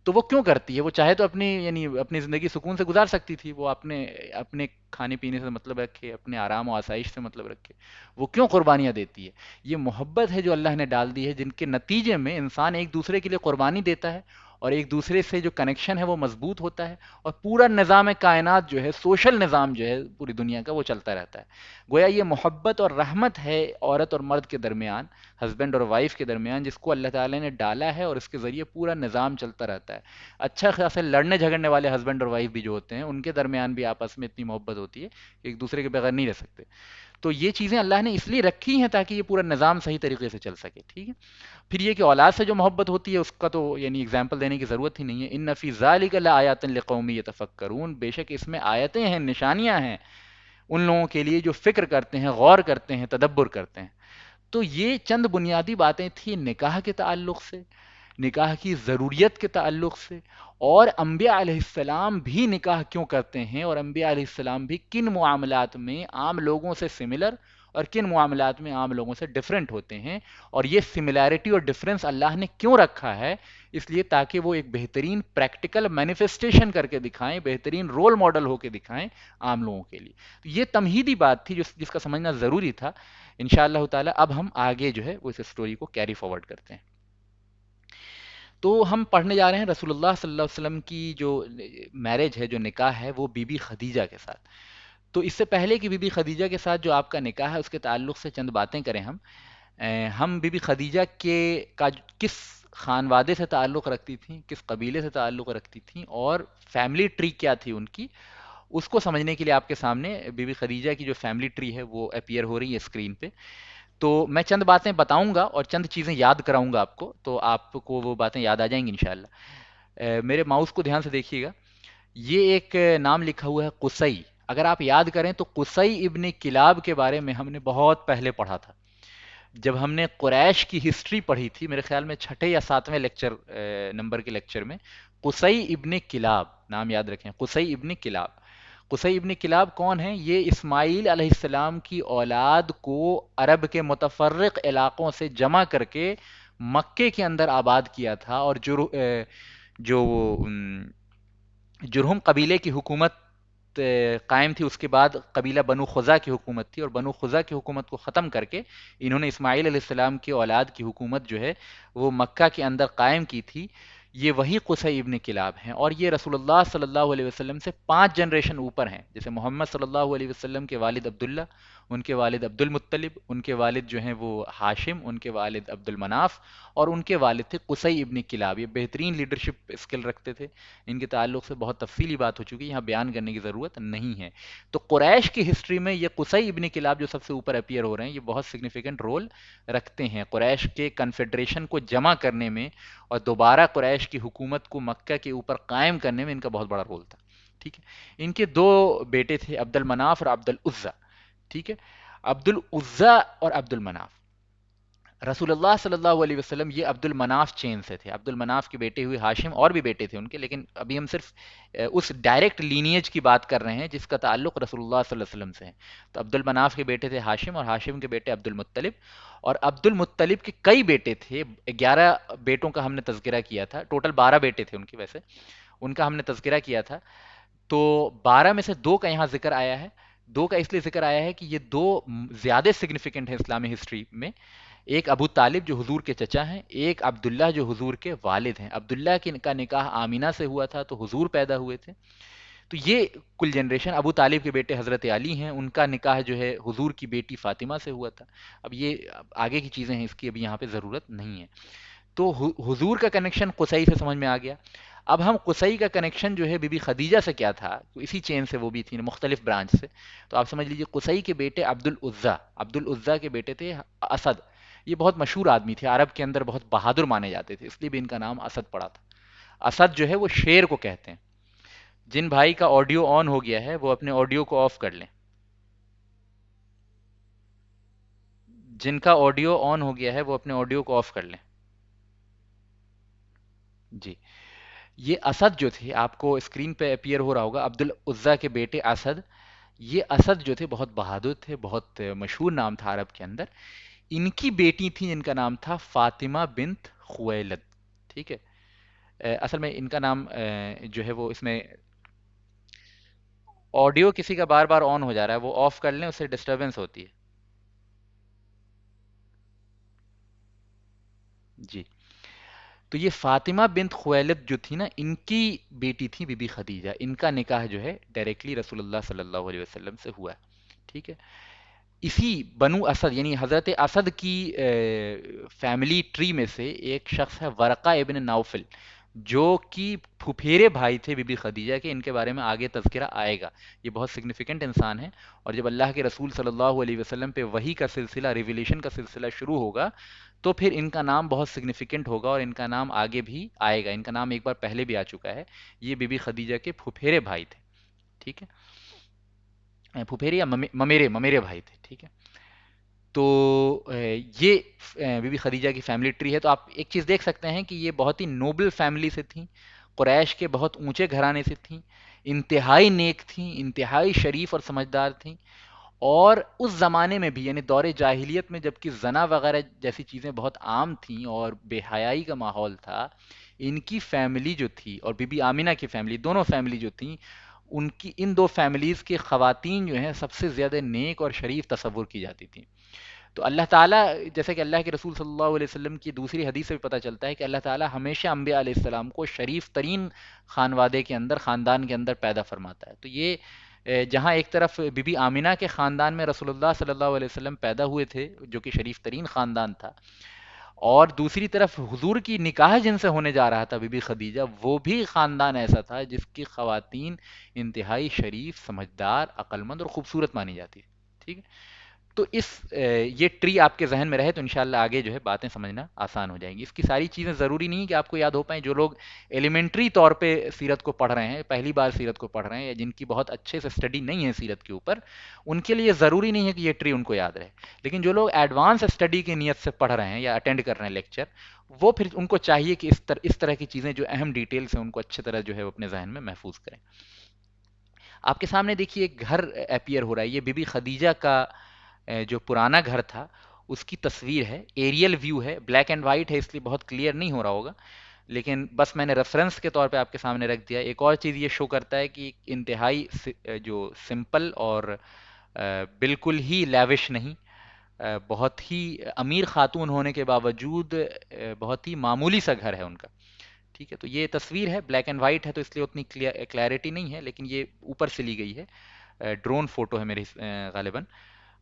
تو وہ کیوں کرتی ہے؟ وہ چاہے تو اپنی یعنی اپنی زندگی سکون سے گزار سکتی تھی، وہ اپنے اپنے کھانے پینے سے مطلب رکھے، اپنے آرام و آسائش سے مطلب رکھے، وہ کیوں قربانیاں دیتی ہے؟ یہ محبت ہے جو اللہ نے ڈال دی ہے، جن کے نتیجے میں انسان ایک دوسرے کے لیے قربانی دیتا ہے، اور ایک دوسرے سے جو کنیکشن ہے وہ مضبوط ہوتا ہے، اور پورا نظام کائنات جو ہے، سوشل نظام جو ہے پوری دنیا کا، وہ چلتا رہتا ہے۔ گویا یہ محبت اور رحمت ہے عورت اور مرد کے درمیان، ہسبینڈ اور وائف کے درمیان، جس کو اللہ تعالیٰ نے ڈالا ہے، اور اس کے ذریعے پورا نظام چلتا رہتا ہے۔ اچھا خاصے لڑنے جھگڑنے والے ہسبینڈ اور وائف بھی جو ہوتے ہیں، ان کے درمیان بھی آپس میں اتنی محبت ہوتی ہے کہ ایک دوسرے کے بغیر نہیں رہ سکتے۔ تو یہ چیزیں اللہ نے اس لیے رکھی ہیں تاکہ یہ پورا نظام صحیح طریقے سے چل سکے، ٹھیک ہے۔ پھر یہ کہ اولاد سے جو محبت ہوتی ہے اس کا تو یعنی اگزامپل دینے کی ضرورت ہی نہیں ہے۔ ان فی ذلک لآیات لقوم یتفکرون، بے شک اس میں آیتیں ہیں، نشانیاں ہیں ان لوگوں کے لیے جو فکر کرتے ہیں، غور کرتے ہیں، تدبر کرتے ہیں۔ تو یہ چند بنیادی باتیں تھیں نکاح کے تعلق سے، نکاح کی ضروریت کے تعلق سے، اور انبیاء علیہ السلام بھی نکاح کیوں کرتے ہیں، اور انبیاء علیہ السلام بھی کن معاملات میں عام لوگوں سے سملر اور کن معاملات میں عام لوگوں سے ڈفرینٹ ہوتے ہیں، اور یہ سملیرٹی اور ڈفرینس اللہ نے کیوں رکھا ہے؟ اس لیے تاکہ وہ ایک بہترین پریکٹیکل مینیفیسٹیشن کر کے دکھائیں، بہترین رول ماڈل ہو کے دکھائیں عام لوگوں کے لیے۔ تو یہ تمہیدی بات تھی جس کا سمجھنا ضروری تھا۔ انشاءاللہ تعالی اب ہم آگے جو ہے وہ اس سٹوری کو کیری فارورڈ کرتے ہیں۔ تو ہم پڑھنے جا رہے ہیں رسول اللہ صلی اللہ علیہ وسلم کی جو میرج ہے، جو نکاح ہے، وہ بی بی خدیجہ کے ساتھ۔ تو اس سے پہلے کہ بی بی خدیجہ کے ساتھ جو آپ کا نکاح ہے اس کے تعلق سے چند باتیں کریں ہم بی بی خدیجہ کس خانوادے سے تعلق رکھتی تھیں، کس قبیلے سے تعلق رکھتی تھیں، اور فیملی ٹری کیا تھی ان کی، اس کو سمجھنے کے لیے آپ کے سامنے بی بی خدیجہ کی جو فیملی ٹری ہے وہ اپیئر ہو رہی ہے اسکرین پہ۔ تو میں چند باتیں بتاؤں گا اور چند چیزیں یاد کراؤں گا آپ کو، تو آپ کو وہ باتیں یاد آ جائیں گی انشاءاللہ۔ میرے ماؤس کو دھیان سے دیکھیے گا، یہ ایک نام لکھا ہوا ہے قصی۔ اگر آپ یاد کریں تو قصی ابن کلاب کے بارے میں ہم نے بہت پہلے پڑھا تھا، جب ہم نے قریش کی ہسٹری پڑھی تھی، میرے خیال میں چھٹے یا ساتویں لیکچر نمبر کے لیکچر میں۔ قصی ابن کلاب نام یاد رکھیں، قصی ابن کلاب۔ قصی ابن کلاب کون ہیں؟ یہ اسماعیل علیہ السلام کی اولاد کو عرب کے متفرق علاقوں سے جمع کر کے مکے کے اندر آباد کیا تھا، اور جو جرہم قبیلے کی حکومت قائم تھی، اس کے بعد قبیلہ بنو خزا کی حکومت تھی، اور بنو خزا کی حکومت کو ختم کر کے انہوں نے اسماعیل علیہ السلام کی اولاد کی حکومت جو ہے وہ مکہ کے اندر قائم کی تھی۔ یہ وہی قصی ابن کلاب ہیں، اور یہ رسول اللہ صلی اللہ علیہ وسلم سے 5 جنریشن اوپر ہیں۔ جیسے محمد صلی اللہ علیہ وسلم کے والد عبداللہ، ان کے والد عبد المطلب، ان کے والد جو ہیں وہ ہاشم، ان کے والد عبد المناف، اور ان کے والد تھے قصی ابن کلاب۔ یہ بہترین لیڈرشپ اسکل رکھتے تھے، ان کے تعلق سے بہت تفصیلی بات ہو چکی ہے، یہاں بیان کرنے کی ضرورت نہیں ہے۔ تو قریش کی ہسٹری میں یہ قصی ابن کلاب جو سب سے اوپر اپیئر ہو رہے ہیں، یہ بہت سگنیفیکنٹ رول رکھتے ہیں قریش کے کنفیڈریشن کو جمع کرنے میں، اور دوبارہ قریش کی حکومت کو مکہ کے اوپر قائم کرنے میں ان کا بہت بڑا رول تھا، ٹھیک ہے۔ ان کے 2 بیٹے تھے، عبد المناف اور عبد العزا، ٹھیک ہے۔ عبد العزا اور عبد المناف، رسول اللہ صلی اللہ علیہ وسلم یہ عبد المناف چین سے تھے۔ عبد المناف کے بیٹے ہوئے ہاشم، اور بھی بیٹے تھے ان کے، لیکن ابھی ہم صرف اس ڈائریکٹ لینیج کی بات کر رہے ہیں جس کا تعلق رسول اللہ صلی اللہ علیہ وسلم سے ہے۔ تو عبد المناف کے بیٹے تھے ہاشم، اور ہاشم کے بیٹے عبد المطلب، اور عبد المطلب کے کئی بیٹے تھے، 11 بیٹوں کا ہم نے تذکرہ کیا تھا، ٹوٹل 12 بیٹے تھے ان کے، ویسے ان کا ہم نے تذکرہ کیا تھا۔ تو 12 میں سے 2 کا یہاں ذکر آیا ہے، دو کا اس لیے ذکر آیا ہے کہ یہ دو زیادہ سگنیفیکنٹ ہیں اسلامی ہسٹری میں. ایک ابو طالب جو حضور کے چچا ہیں، ایک عبداللہ جو حضور کے والد ہیں. عبداللہ کا نکاح آمینہ سے ہوا تھا تو حضور پیدا ہوئے تھے. تو یہ کل جنریشن. ابو طالب کے بیٹے حضرت علی ہیں، ان کا نکاح جو ہے حضور کی بیٹی فاطمہ سے ہوا تھا. اب یہ آگے کی چیزیں ہیں، اس کی ابھی یہاں پہ ضرورت نہیں ہے. تو حضور کا کنیکشن قصی سے سمجھ میں آ گیا. اب ہم قصی کا کنیکشن جو ہے بی بی خدیجہ سے کیا تھا، تو اسی چین سے وہ بھی تھی مختلف برانچ سے. تو آپ سمجھ لیجئے قصی کے بیٹے عبد العزا کے بیٹے تھے اسد. یہ بہت مشہور آدمی تھے، عرب کے اندر بہت بہادر مانے جاتے تھے، اس لیے بھی ان کا نام اسد پڑا تھا. اسد جو ہے وہ شیر کو کہتے ہیں. جن بھائی کا آڈیو آن ہو گیا ہے وہ اپنے آڈیو کو آف کر لیں. جن کا آڈیو آن ہو گیا ہے وہ اپنے آڈیو کو آف کر لیں. جی. یہ اسد جو تھے، آپ کو اسکرین پہ اپیئر ہو رہا ہوگا، عبد العزا کے بیٹے اسد. یہ اسد جو تھے بہت بہادر تھے، بہت مشہور نام تھا عرب کے اندر. ان کی بیٹی تھی جن کا نام تھا فاطمہ بنت خویلد. ٹھیک ہے. اصل میں ان کا نام جو ہے وہ اس میں آڈیو کسی کا بار بار آن ہو جا رہا ہے، وہ آف کر لیں، اس سے ڈسٹربنس ہوتی ہے. جی. تو یہ فاطمہ بنت خویلد جو تھی نا، ان کی بیٹی تھی بی بی خدیجہ. ان کا نکاح جو ہے ڈائریکٹلی رسول اللہ صلی اللہ علیہ وسلم سے ہوا ہے. ٹھیک ہے. اسی بنو اسد یعنی حضرت اسد کی فیملی ٹری میں سے ایک شخص ہے ورقہ ابن نوفل، جو کہ پھپھیرے بھائی تھے بی بی خدیجہ کے. ان کے بارے میں آگے تذکرہ آئے گا. یہ بہت سگنیفیکنٹ انسان ہیں، اور جب اللہ کے رسول صلی اللہ علیہ وسلم پہ وحی کا سلسلہ، ریویلیشن کا سلسلہ شروع ہوگا، تو پھر ان کا نام بہت سگنیفیکنٹ ہوگا، اور ان کا نام آگے بھی آئے گا. ان کا نام ایک بار پہلے بھی آ چکا ہے. یہ بی بی خدیجہ کے پھپھیرے بھائی تھے. ٹھیک ہے. پھپھیرے یا ممیرے ممیرے بھائی تھے. ٹھیک ہے. تو یہ بی بی خدیجہ کی فیملی ٹری ہے. تو آپ ایک چیز دیکھ سکتے ہیں کہ یہ بہت ہی نوبل فیملی سے تھیں، قریش کے بہت اونچے گھرانے سے تھیں، انتہائی نیک تھیں، انتہائی شریف اور سمجھدار تھیں. اور اس زمانے میں بھی یعنی دور جاہلیت میں، جب کہ زنا وغیرہ جیسی چیزیں بہت عام تھیں اور بے حیائی کا ماحول تھا، ان کی فیملی جو تھی اور بی بی آمینہ کی فیملی، دونوں فیملی جو تھیں، ان دو فیملیز کی خواتین جو ہیں سب سے زیادہ نیک اور شریف تصور کی جاتی تھیں. تو اللہ تعالیٰ، جیسے کہ اللہ کے رسول صلی اللہ علیہ وسلم کی دوسری حدیث سے بھی پتہ چلتا ہے کہ اللہ تعالیٰ ہمیشہ انبیاء علیہ السلام کو شریف ترین خانوادے کے اندر، خاندان کے اندر پیدا فرماتا ہے. تو یہ جہاں ایک طرف بی بی آمینہ کے خاندان میں رسول اللہ صلی اللہ علیہ وسلم پیدا ہوئے تھے، جو کہ شریف ترین خاندان تھا، اور دوسری طرف حضور کی نکاح جن سے ہونے جا رہا تھا بی بی خدیجہ، وہ بھی خاندان ایسا تھا جس کی خواتین انتہائی شریف، سمجھدار، عقلمند اور خوبصورت مانی جاتی تھی. ٹھیک ہے. تو یہ ٹری آپ کے ذہن میں رہے تو انشاءاللہ آگے جو ہے باتیں سمجھنا آسان ہو جائیں گی. اس کی ساری چیزیں ضروری نہیں کہ آپ کو یاد ہو پائیں. جو لوگ ایلیمنٹری طور پہ سیرت کو پڑھ رہے ہیں، پہلی بار سیرت کو پڑھ رہے ہیں، یا جن کی بہت اچھے سے اسٹڈی نہیں ہے سیرت کے اوپر، ان کے لیے ضروری نہیں ہے کہ یہ ٹری ان کو یاد رہے. لیکن جو لوگ ایڈوانس اسٹڈی کی نیت سے پڑھ رہے ہیں یا اٹینڈ کر رہے ہیں لیکچر، وہ پھر ان کو چاہیے کہ اس طرح کی چیزیں جو اہم ڈیٹیلز ہیں ان کو اچھی طرح جو ہے وہ اپنے ذہن میں محفوظ کریں. آپ کے سامنے دیکھیے ایک گھر اپیئر ہو رہا ہے. یہ بی بی خدیجہ کا جو پرانا گھر تھا اس کی تصویر ہے. ایریل ویو ہے، بلیک اینڈ وائٹ ہے، اس لیے بہت کلیئر نہیں ہو رہا ہوگا، لیکن بس میں نے ریفرنس کے طور پہ آپ کے سامنے رکھ دیا. ایک اور چیز یہ شو کرتا ہے کہ انتہائی جو سمپل اور بالکل ہی لیوش نہیں، بہت ہی امیر خاتون ہونے کے باوجود بہت ہی معمولی سا گھر ہے ان کا. ٹھیک ہے. تو یہ تصویر ہے، بلیک اینڈ وائٹ ہے، تو اس لیے اتنی کلیئرٹی نہیں ہے، لیکن یہ اوپر سے لی گئی ہے. ڈرون فوٹو ہے میری غالباً.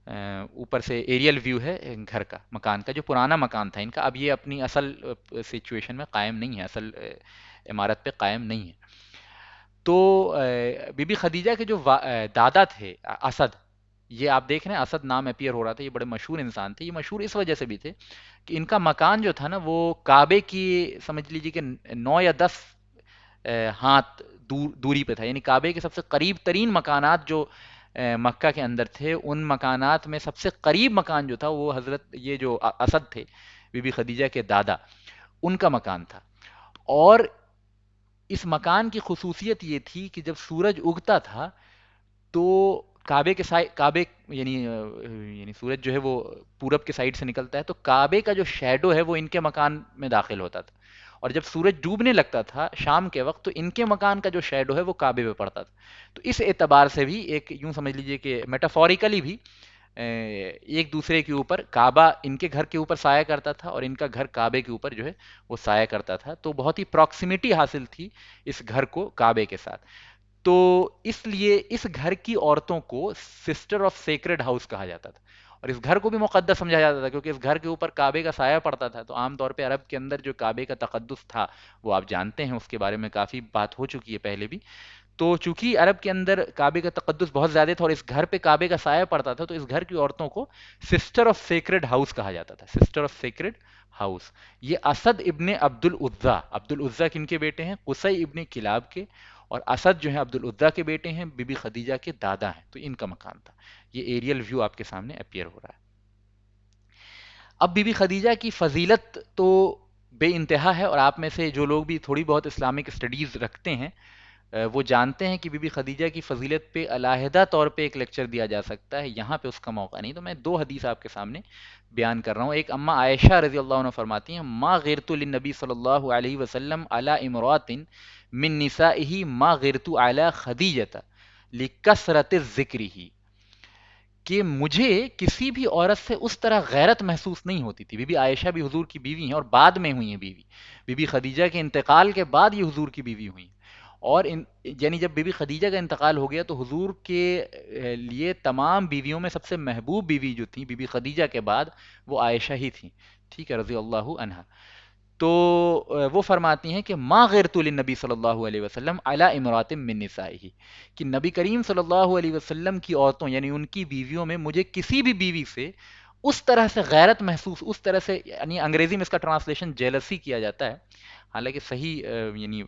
اوپر سے ایریل ویو ہے گھر کا، مکان کا، جو پرانا مکان تھا ان کا. اب یہ اپنی اصل سچویشن میں قائم نہیں ہے، اصل عمارت پہ قائم نہیں ہے. تو بی بی خدیجہ کے جو دادا تھے اسد، یہ آپ دیکھ رہے ہیں اسد نام اپیئر ہو رہا تھا. یہ بڑے مشہور انسان تھے. یہ مشہور اس وجہ سے بھی تھے کہ ان کا مکان جو تھا نا وہ کعبے کی سمجھ لیجیے کہ 9 یا 10 ہاتھ دوری پہ تھا. یعنی کعبے کے سب سے قریب ترین مکانات جو مکہ کے اندر تھے، ان مکانات میں سب سے قریب مکان جو تھا وہ حضرت یہ جو اسد تھے، بی بی خدیجہ کے دادا، ان کا مکان تھا. اور اس مکان کی خصوصیت یہ تھی کہ جب سورج اگتا تھا تو کعبے یعنی سورج جو ہے وہ پورب کے سائڈ سے نکلتا ہے، تو کعبے کا جو شیڈو ہے وہ ان کے مکان میں داخل ہوتا تھا. اور جب سورج ڈوبنے لگتا تھا شام کے وقت تو ان کے مکان کا جو شیڈو ہے وہ کعبے پہ پڑتا تھا. تو اس اعتبار سے بھی ایک یوں سمجھ لیجئے کہ میٹافوریکلی بھی ایک دوسرے کے اوپر کعبہ ان کے گھر کے اوپر سایہ کرتا تھا اور ان کا گھر کعبے کے اوپر جو ہے وہ سایہ کرتا تھا. تو بہت ہی پراکسیمیٹی حاصل تھی اس گھر کو کعبے کے ساتھ. تو اس لیے اس گھر کی عورتوں کو سسٹر آف سیکرڈ ہاؤس کہا جاتا تھا اور اس گھر کو بھی مقدس سمجھا جاتا تھا کیونکہ اس گھر کے اوپر کعبے کا سایہ پڑتا تھا. تو عام طور پہ عرب کے اندر جو کعبے کا تقدس تھا وہ آپ جانتے ہیں, اس کے بارے میں کافی بات ہو چکی ہے پہلے بھی. تو چونکہ عرب کے اندر کعبے کا تقدس بہت زیادہ تھا اور اس گھر پہ کعبے کا سایہ پڑتا تھا تو اس گھر کی عورتوں کو سسٹر آف سیکرڈ ہاؤس کہا جاتا تھا, سسٹر آف سیکرڈ ہاؤس. یہ اسد ابن عبد العزا, عبد العزا کن کے بیٹے ہیں؟ قصی ابن کلاب کے, اور اسد جو ہیں عبد العزا کے بیٹے ہیں, بی بی خدیجہ کے دادا ہیں, تو ان کا مکان تھا. یہ ایریل ویو آپ کے سامنے اپیئر ہو رہا ہے. اب بی بی خدیجہ کی فضیلت تو بے انتہا ہے, اور آپ میں سے جو لوگ بھی تھوڑی بہت اسلامک اسٹڈیز رکھتے ہیں وہ جانتے ہیں کہ بی بی خدیجہ کی فضیلت پہ علیحدہ طور پہ ایک لیکچر دیا جا سکتا ہے, یہاں پہ اس کا موقع نہیں. تو میں دو حدیث آپ کے سامنے بیان کر رہا ہوں. ایک اما عائشہ رضی اللہ عنہ فرماتی ہیں ما غیرت للنبی صلی اللہ علیہ وسلم علی امرات من نسائه ما غیرت علی خدیجہ لکثرت ذکرہ, کہ مجھے کسی بھی عورت سے اس طرح غیرت محسوس نہیں ہوتی تھی. بی بی عائشہ بھی حضور کی بیوی ہیں اور بعد میں ہوئی ہیں بیوی, بی بی خدیجہ کے انتقال کے بعد یہ حضور کی بیوی ہوئی. اور یعنی جب بی بی خدیجہ کا انتقال ہو گیا تو حضور کے لیے تمام بیویوں میں سب سے محبوب بیوی جو تھی بی بی خدیجہ کے بعد وہ عائشہ ہی تھیں, ٹھیک ہے, رضی اللہ عنہا. تو وہ فرماتی ہیں کہ ما غیرت للنبی صلی اللہ علیہ وسلم علی امرات من نسائہ, کہ نبی کریم صلی اللہ علیہ وسلم کی عورتوں یعنی ان کی بیویوں میں مجھے کسی بھی بیوی سے اس طرح سے غیرت محسوس, اس طرح سے, یعنی انگریزی میں اس کا ٹرانسلیشن جیلسی کیا جاتا ہے, حالانکہ صحیح یعنی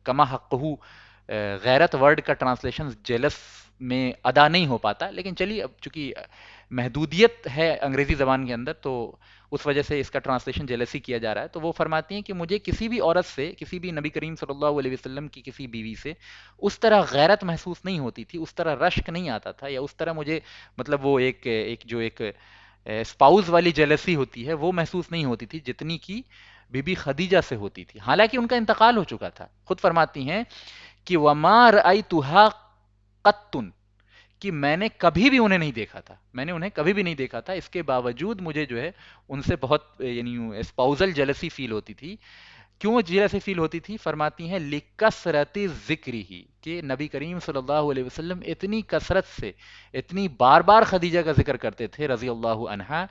کما حقہ غیرت ورڈ کا ٹرانسلیشن جیلس میں ادا نہیں ہو پاتا, لیکن چلیے اب چونکہ محدودیت ہے انگریزی زبان کے اندر تو اس وجہ سے اس کا ٹرانسلیشن جیلسی کیا جا رہا ہے. تو وہ فرماتی ہیں کہ مجھے کسی بھی عورت سے, کسی بھی نبی کریم صلی اللہ علیہ وسلم کی کسی بیوی سے اس طرح غیرت محسوس نہیں ہوتی تھی, اس طرح رشک نہیں آتا تھا, یا اس طرح مجھے مطلب وہ ایک اسپاؤز والی جیلسی ہوتی ہے وہ محسوس نہیں ہوتی تھی جتنی کی بی بی خدیجہ سے ہوتی تھی, حالانکہ ان کا انتقال ہو چکا تھا. خود فرماتی ہیں کہ وما رأیتها قط, کہ میں نے کبھی بھی انہیں نہیں دیکھا تھا, میں نے انہیں کبھی بھی نہیں دیکھا تھا, اس کے باوجود مجھے جو ہے ان سے بہت یعنی اسپاؤزل جیلسی فیل ہوتی تھی. کیوں جیلسی فیل ہوتی تھی؟ فرماتی ہیں لکثرت ذکر ہی, کہ نبی کریم صلی اللہ علیہ وسلم اتنی کثرت سے اتنی بار بار خدیجہ کا ذکر کرتے تھے رضی اللہ عنہا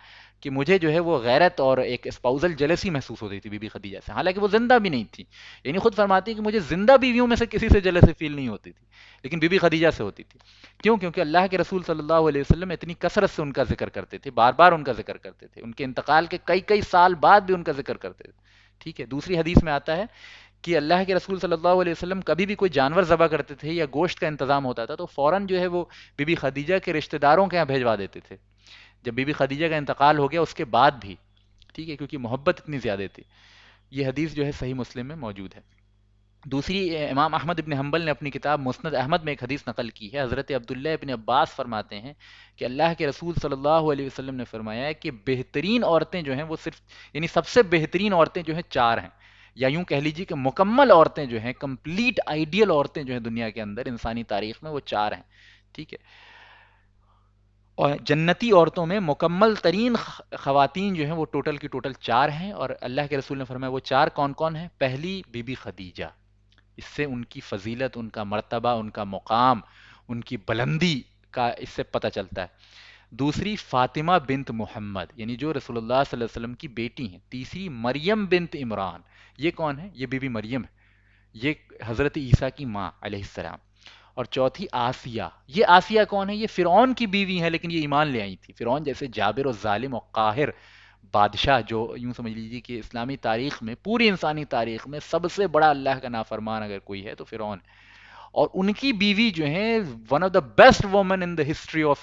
کہ مجھے جو ہے وہ غیرت اور ایک اسپاؤزل جیلسی محسوس ہوتی تھی بی بی خدیجہ سے, حالانکہ وہ زندہ بھی نہیں تھی. یعنی خود فرماتی ہیں کہ مجھے زندہ بیویوں میں سے کسی سے جیلسی فیل نہیں ہوتی تھی لیکن بی بی خدیجہ سے ہوتی تھی. کیوں؟ کیونکہ اللہ کے رسول صلی اللہ علیہ وسلم اتنی کثرت سے ان کا ذکر کرتے تھے, بار بار ان کا ذکر کرتے تھے, ان کے انتقال کے کئی کئی سال بعد بھی ان کا ذکر کرتے تھے. ٹھیک ہے. دوسری حدیث میں آتا ہے کہ اللہ کے رسول صلی اللہ علیہ وسلم کبھی بھی کوئی جانور ذبح کرتے تھے یا گوشت کا انتظام ہوتا تھا تو فوراً جو ہے وہ بی بی خدیجہ کے رشتہ داروں کے یہاں بھیجوا دیتے تھے, جب بی بی خدیجہ کا انتقال ہو گیا اس کے بعد بھی, ٹھیک ہے, کیونکہ محبت اتنی زیادہ تھی. یہ حدیث جو ہے صحیح مسلم میں موجود ہے. دوسری, امام احمد ابن حنبل نے اپنی کتاب مسند احمد میں ایک حدیث نقل کی ہے. حضرت عبداللہ ابن عباس فرماتے ہیں کہ اللہ کے رسول صلی اللہ علیہ وسلم نے فرمایا ہے کہ بہترین عورتیں جو ہیں وہ صرف, یعنی سب سے بہترین عورتیں جو ہیں چار ہیں, یا یوں کہہ لیجیے کہ مکمل عورتیں جو ہیں, کمپلیٹ آئیڈیل عورتیں جو ہیں دنیا کے اندر انسانی تاریخ میں وہ چار ہیں. ٹھیک ہے. اور جنتی عورتوں میں مکمل ترین خواتین جو ہیں وہ ٹوٹل کی ٹوٹل چار ہیں, اور اللہ کے رسول نے فرمایا وہ چار کون کون ہیں؟ پہلی بی بی خدیجہ, اس سے ان کی فضیلت, ان کا مرتبہ, ان کا مقام, ان کی بلندی کا اس سے پتہ چلتا ہے. دوسری فاطمہ بنت محمد, یعنی جو رسول اللہ صلی اللہ علیہ وسلم کی بیٹی ہیں. تیسری مریم بنت عمران, یہ کون ہے؟ یہ بی بی مریم ہے, یہ حضرت عیسیٰ کی ماں علیہ السلام. اور چوتھی آسیہ, یہ آسیہ کون ہے؟ یہ فرعون کی بیوی ہے لیکن یہ ایمان لے آئی تھی. فرعون جیسے جابر و ظالم و قاہر بادشاہ, جو یوں سمجھ لیجیے کہ اسلامی تاریخ میں, پوری انسانی تاریخ میں سب سے بڑا اللہ کا نافرمان اگر کوئی ہے تو فرعون. اور ان کی بیوی جو ہیں one of the best woman in the history of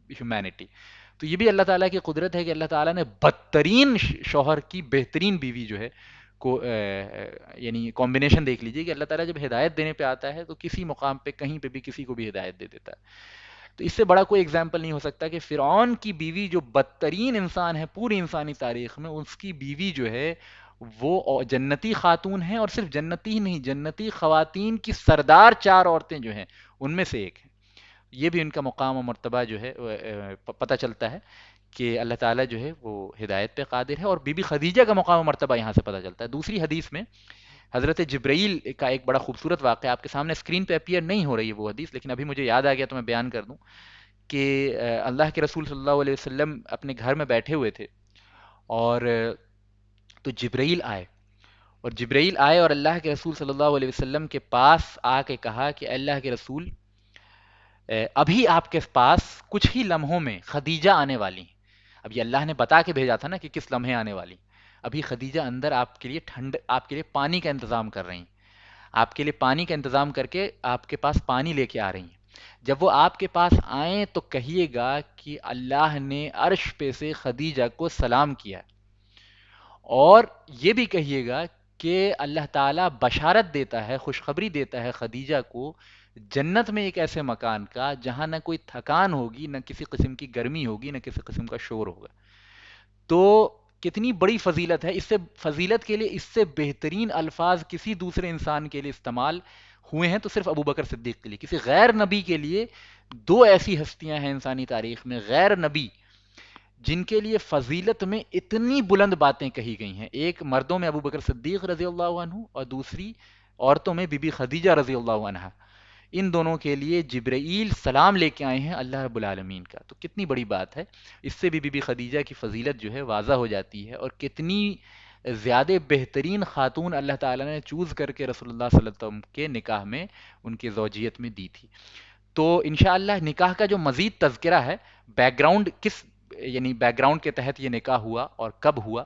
humanity. تو یہ بھی اللہ تعالیٰ کی قدرت ہے کہ اللہ تعالیٰ نے بدترین شوہر کی بہترین بیوی جو ہے کو یعنی کمبینیشن دیکھ لیجئے کہ اللہ تعالیٰ جب ہدایت دینے پہ آتا ہے تو کسی مقام پہ کہیں پہ بھی کسی کو بھی ہدایت دے دیتا ہے. تو اس سے بڑا کوئی ایگزامپل نہیں ہو سکتا کہ فرعون کی بیوی جو بدترین انسان ہے پوری انسانی تاریخ میں, اس کی بیوی جو ہے وہ جنتی خاتون ہیں، اور صرف جنتی ہی نہیں، جنتی خواتین کی سردار چار عورتیں جو ہیں ان میں سے ایک ہیں۔ یہ بھی ان کا مقام و مرتبہ جو ہے پتہ چلتا ہے کہ اللہ تعالیٰ جو ہے وہ ہدایت پہ قادر ہے، اور بی بی خدیجہ کا مقام و مرتبہ یہاں سے پتہ چلتا ہے۔ دوسری حدیث میں حضرت جبرائیل کا ایک بڑا خوبصورت واقعہ آپ کے سامنے اسکرین پہ اپیئر نہیں ہو رہی ہے وہ حدیث، لیکن ابھی مجھے یاد آ گیا تو میں بیان کر دوں کہ اللہ کے رسول صلی اللہ علیہ وسلم اپنے گھر میں بیٹھے ہوئے تھے، اور تو جبرائیل آئے، اور جبرائیل آئے اور اللہ کے رسول صلی اللہ علیہ وسلم کے پاس آ کے کہا کہ اللہ کے رسول، ابھی آپ کے پاس کچھ ہی لمحوں میں خدیجہ آنے والی ہیں۔ اب یہ اللہ نے بتا کے بھیجا تھا نا کہ کس لمحے آنے والی۔ ابھی خدیجہ اندر آپ کے لیے آپ کے لیے پانی کا انتظام کر رہی ہیں، آپ کے لیے پانی کا انتظام کر کے آپ کے پاس پانی لے کے آ رہی ہیں۔ جب وہ آپ کے پاس آئیں تو کہیے گا کہ اللہ نے عرش پہ سے خدیجہ کو سلام کیا، اور یہ بھی کہیے گا کہ اللہ تعالیٰ بشارت دیتا ہے، خوشخبری دیتا ہے خدیجہ کو جنت میں ایک ایسے مکان کا جہاں نہ کوئی تھکان ہوگی، نہ کسی قسم کی گرمی ہوگی، نہ کسی قسم کا شور ہوگا۔ تو کتنی بڑی فضیلت ہے! اس سے فضیلت کے لیے اس سے بہترین الفاظ کسی دوسرے انسان کے لیے استعمال ہوئے ہیں تو صرف ابو بکر صدیق کے لیے۔ کسی غیر نبی کے لیے دو ایسی ہستیاں ہیں انسانی تاریخ میں، غیر نبی، جن کے لیے فضیلت میں اتنی بلند باتیں کہی گئی ہیں۔ ایک مردوں میں ابو بکر صدیق رضی اللہ عنہ، اور دوسری عورتوں میں بی بی خدیجہ رضی اللہ عنہ۔ ان دونوں کے لیے جبرائیل سلام لے کے آئے ہیں اللہ رب العالمین کا، تو کتنی بڑی بات ہے! اس سے بھی بی بی خدیجہ کی فضیلت جو ہے واضح ہو جاتی ہے، اور کتنی زیادہ بہترین خاتون اللہ تعالیٰ نے چوز کر کے رسول اللہ صلی اللہ علیہ وسلم کے نکاح میں ان کی زوجیت میں دی تھی۔ تو انشاءاللہ نکاح کا جو مزید تذکرہ ہے، بیک گراؤنڈ کس، یعنی بیک گراؤنڈ کے تحت یہ نکاح ہوا اور کب ہوا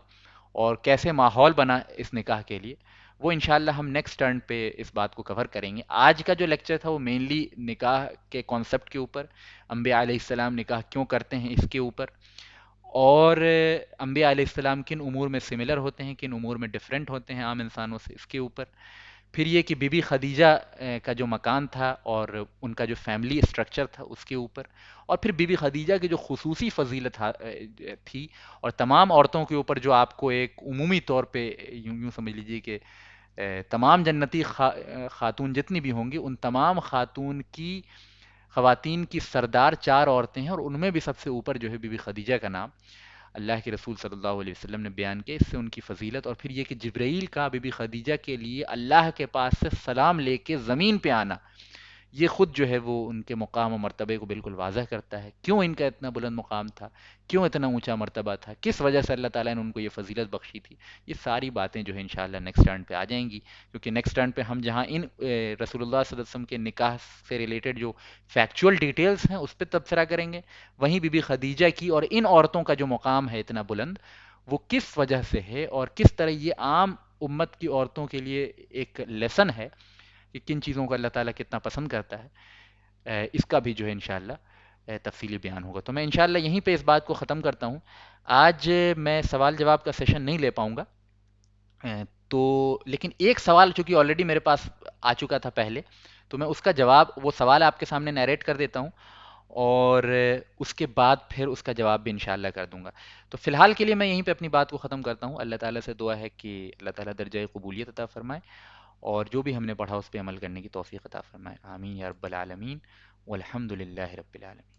اور کیسے ماحول بنا اس نکاح کے لیے، وہ انشاءاللہ ہم نیکسٹ ٹرن پہ اس بات کو کور کریں گے۔ آج کا جو لیکچر تھا وہ مینلی نکاح کے کانسیپٹ کے اوپر، انبیاء علیہ السلام نکاح کیوں کرتے ہیں اس کے اوپر، اور انبیاء علیہ السلام کن امور میں سملر ہوتے ہیں، کن امور میں ڈفرینٹ ہوتے ہیں عام انسانوں سے، اس کے اوپر۔ پھر یہ کہ بی بی خدیجہ کا جو مکان تھا اور ان کا جو فیملی اسٹرکچر تھا اس کے اوپر، اور پھر بی بی خدیجہ کی جو خصوصی فضیلت تھی، اور تمام عورتوں کے اوپر جو آپ کو ایک عمومی طور پہ یوں سمجھ لیجیے کہ تمام جنتی خاتون جتنی بھی ہوں گی، ان تمام خواتین کی سردار چار عورتیں ہیں، اور ان میں بھی سب سے اوپر جو ہے بی بی خدیجہ کا نام اللہ کے رسول صلی اللہ علیہ وسلم نے بیان کیا، اس سے ان کی فضیلت، اور پھر یہ کہ جبرائیل کا بی بی خدیجہ کے لیے اللہ کے پاس سے سلام لے کے زمین پہ آنا، یہ خود جو ہے وہ ان کے مقام و مرتبے کو بالکل واضح کرتا ہے، کیوں ان کا اتنا بلند مقام تھا، کیوں اتنا اونچا مرتبہ تھا، کس وجہ سے اللہ تعالیٰ نے ان کو یہ فضیلت بخشی تھی۔ یہ ساری باتیں جو ہے انشاءاللہ نیکسٹ ٹرن پہ آ جائیں گی، کیونکہ نیکسٹ ٹرن پہ ہم جہاں ان رسول اللہ صلی اللہ علیہ وسلم کے نکاح سے ریلیٹڈ جو فیکچول ڈیٹیلز ہیں اس پہ تبصرہ کریں گے، وہیں بی بی خدیجہ کی اور ان عورتوں کا جو مقام ہے اتنا بلند، وہ کس وجہ سے ہے، اور کس طرح یہ عام امت کی عورتوں کے لیے ایک لیسن ہے کہ کن چیزوں کو اللہ تعالیٰ کتنا پسند کرتا ہے، اس کا بھی جو ہے انشاءاللہ تفصیلی بیان ہوگا۔ تو میں انشاءاللہ یہیں پہ اس بات کو ختم کرتا ہوں۔ آج میں سوال جواب کا سیشن نہیں لے پاؤں گا، تو لیکن ایک سوال چونکہ آلریڈی میرے پاس آ چکا تھا پہلے، تو میں اس کا جواب، وہ سوال آپ کے سامنے نیریٹ کر دیتا ہوں، اور اس کے بعد پھر اس کا جواب بھی انشاءاللہ کر دوں گا۔ تو فی الحال کے لیے میں یہیں پہ اپنی بات کو ختم کرتا ہوں۔ اللہ تعالیٰ سے دعا ہے کہ اللہ تعالیٰ درجہ قبولیت عطا فرمائے، اور جو بھی ہم نے پڑھا اس پہ عمل کرنے کی توفیق عطا فرمائے، آمین یا رب العالمین، والحمد للہ رب العالمین۔